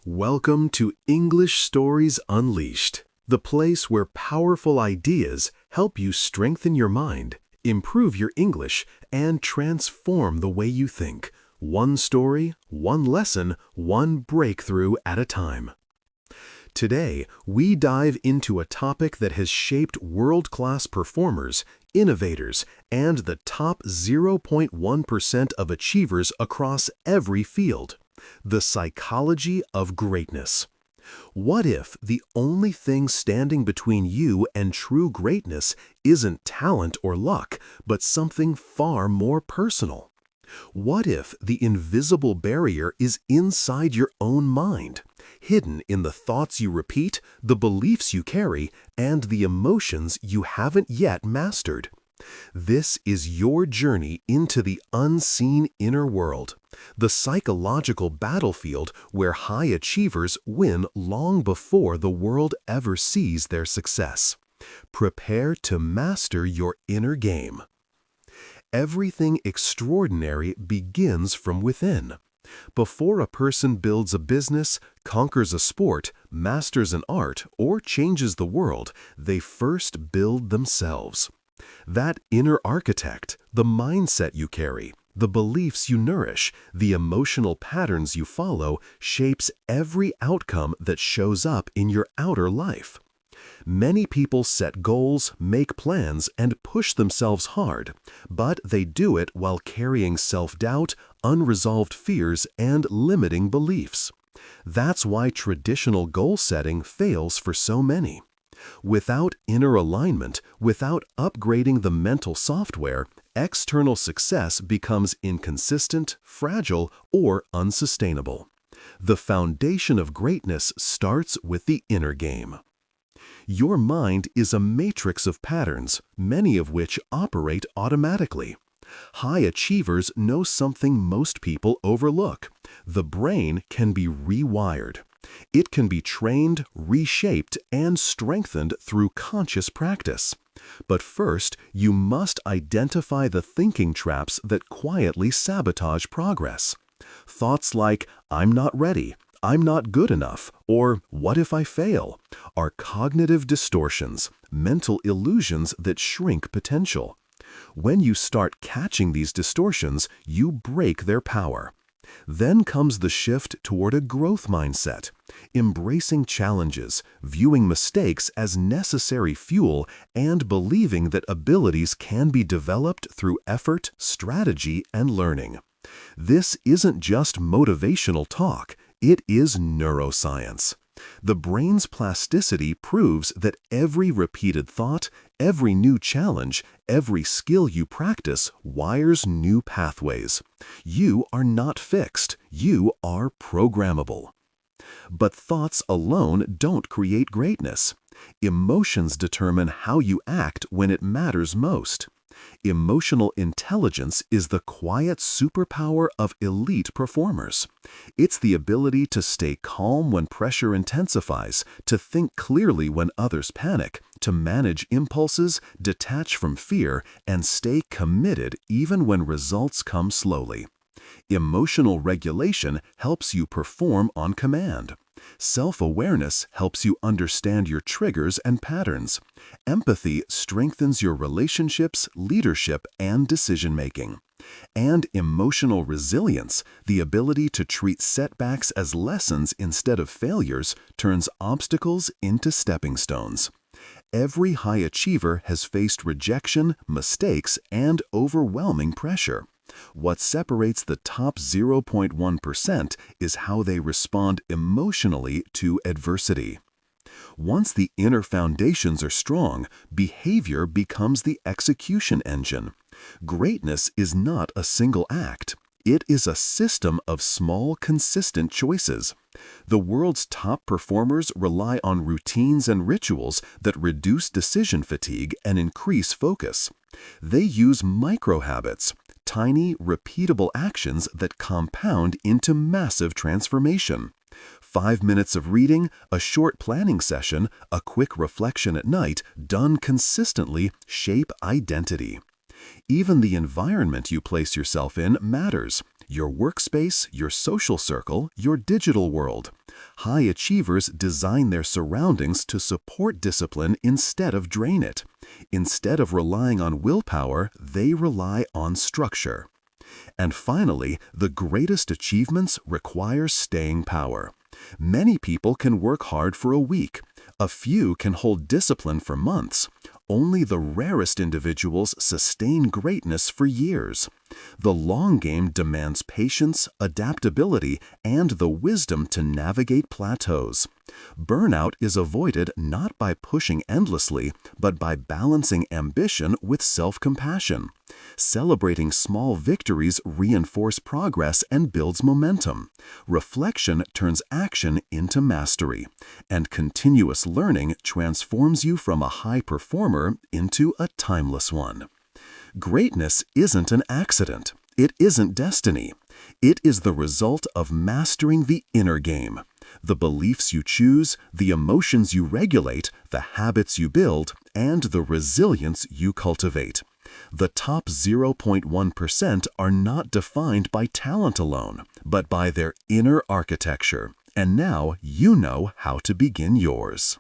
Welcome to English Stories Unleashed, the place where powerful ideas help you strengthen your mind, improve your English, and transform the way you think. One story, one lesson, one breakthrough at a time. Today, we dive into a topic that has shaped world-class performers, innovators, and the top 0.1% of achievers across every field: the psychology of greatness. What if the only thing standing between you and true greatness isn't talent or luck, but something far more personal? What if the invisible barrier is inside your own mind, hidden in the thoughts you repeat, the beliefs you carry, and the emotions you haven't yet mastered? This is your journey into the unseen inner world, the psychological battlefield where high achievers win long before the world ever sees their success. Prepare to master your inner game. Everything extraordinary begins from within. Before a person builds a business, conquers a sport, masters an art, or changes the world, they first build themselves. That inner architect, the mindset you carry, the beliefs you nourish, the emotional patterns you follow, shapes every outcome that shows up in your outer life. Many people set goals, make plans, and push themselves hard, but they do it while carrying self-doubt, unresolved fears, and limiting beliefs. That's why traditional goal setting fails for so many. Without inner alignment, without upgrading the mental software, external success becomes inconsistent, fragile, or unsustainable. The foundation of greatness starts with the inner game. Your mind is a matrix of patterns, many of which operate automatically. High achievers know something most people overlook. The brain can be rewired. It can be trained, reshaped, and strengthened through conscious practice. But first, you must identify the thinking traps that quietly sabotage progress. Thoughts like, "I'm not ready," "I'm not good enough," or "what if I fail?" are cognitive distortions, mental illusions that shrink potential. When you start catching these distortions, you break their power. Then comes the shift toward a growth mindset, embracing challenges, viewing mistakes as necessary fuel, and believing that abilities can be developed through effort, strategy, and learning. This isn't just motivational talk, it is neuroscience. The brain's plasticity proves that every repeated thought, every new challenge, every skill you practice wires new pathways. You are not fixed, you are programmable. But thoughts alone don't create greatness. Emotions determine how you act when it matters most. Emotional intelligence is the quiet superpower of elite performers. It's the ability to stay calm when pressure intensifies, to think clearly when others panic, to manage impulses, detach from fear, and stay committed even when results come slowly. Emotional regulation helps you perform on command. Self-awareness helps you understand your triggers and patterns. Empathy strengthens your relationships, leadership, and decision-making. And emotional resilience, the ability to treat setbacks as lessons instead of failures, turns obstacles into stepping stones. Every high achiever has faced rejection, mistakes, and overwhelming pressure. What separates the top 0.1% is how they respond emotionally to adversity. Once the inner foundations are strong, behavior becomes the execution engine. Greatness is not a single act. It is a system of small, consistent choices. The world's top performers rely on routines and rituals that reduce decision fatigue and increase focus. They use micro-habits, tiny, repeatable actions that compound into massive transformation. 5 minutes of reading, a short planning session, a quick reflection at night, done consistently, shape identity. Even the environment you place yourself in matters. Your workspace, your social circle, your digital world. High achievers design their surroundings to support discipline instead of drain it. Instead of relying on willpower, they rely on structure. And finally, the greatest achievements require staying power. Many people can work hard for a week. A few can hold discipline for months. Only the rarest individuals sustain greatness for years. The long game demands patience, adaptability, and the wisdom to navigate plateaus. Burnout is avoided not by pushing endlessly, but by balancing ambition with self-compassion. Celebrating small victories reinforces progress and builds momentum. Reflection turns action into mastery. And continuous learning transforms you from a high performer into a timeless one. Greatness isn't an accident. It isn't destiny. It is the result of mastering the inner game. The beliefs you choose, the emotions you regulate, the habits you build, and the resilience you cultivate. The top 0.1% are not defined by talent alone, but by their inner architecture. And now you know how to begin yours.